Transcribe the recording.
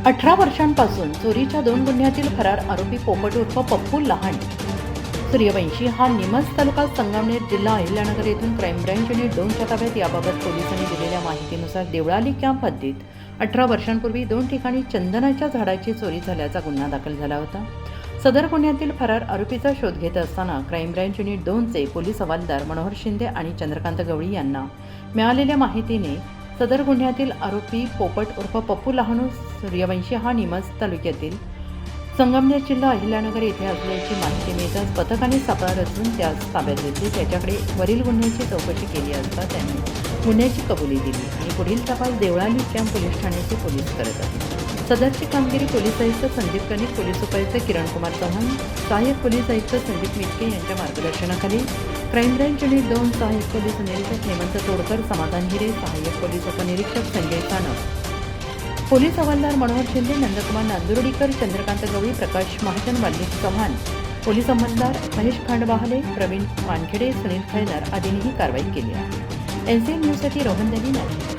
18 वर्षांपासून चोरीच्या 2 गुन्ह्यातील फरार आरोपी पोपट उर्फ पप्पू लहान सूर्यवंशी हा निमज तालुका संगमनेर जिल्हा अहिल्यानगर येथून क्राईम ब्रँच युनिट 2च्या ताब्यात याबाबत पोलिसांनी दिलेल्या माहितीनुसार देवळाली कॅम्प हद्दीत 18 वर्षांपूर्वी 2 ठिकाणी चंदनाच्या झाडाची चोरी झाल्याचा गुन्हा दाखल झाला होता। सदर गुन्ह्यातील फरार आरोपीचा शोध घेत असताना क्राईम ब्रँच युनिट 2चे पोलीस हवालदार मनोहर शिंदे आणि चंद्रकांत गवळी यांना मिळालेल्या माहितीने सदर गुन्ह्यातील आरोपी पोपट उर्फ पप्पू लहानू सूर्यवंशी हा निमज तालुक्यातील संगमनेर जिल्हा अहिल्यानगर येथे असल्याची माहिती मिळताच पथकाने सापळा रचून त्यास ताब्यात घेतले। त्याच्याकडे वरील गुन्ह्याची चौकशी केली असता त्यांनी गुन्ह्याची कबुली दिली आणि पुढील तपास देवळाली कॅम्प पोलीस ठाण्याचे पोलीस करत आहेत। सदरची कामगिरी पोलीस आयुक्त संदीप कनिक, पोलीस उपायुक्त किरणकुमार चव्हाण, सहाय्यक पोलीस आयुक्त संदीप मिटके यांच्या मार्गदर्शनाखाली क्राईम ब्रँच युनिट 2 सहाय्यक पोलीस निरीक्षक हेमंत तोडकर, समाधान हिरे, सहाय्यक पोलीस उपनिरीक्षक संजय सानप, पोलीस हवालदार मनोहर शिंदे, नंदकुमार नांदुर्डीकर, चंद्रकांत गवळी, प्रकाश महाजन, वाल्मिक चव्हाण, पोलीस अंमलदार महेश खांडबहाले, प्रवीण वानखेडे, सुनील खैदार आदींनी ही कारवाई केली आहे। NCN न्यूजसाठी रोहन दनी, नाशिक।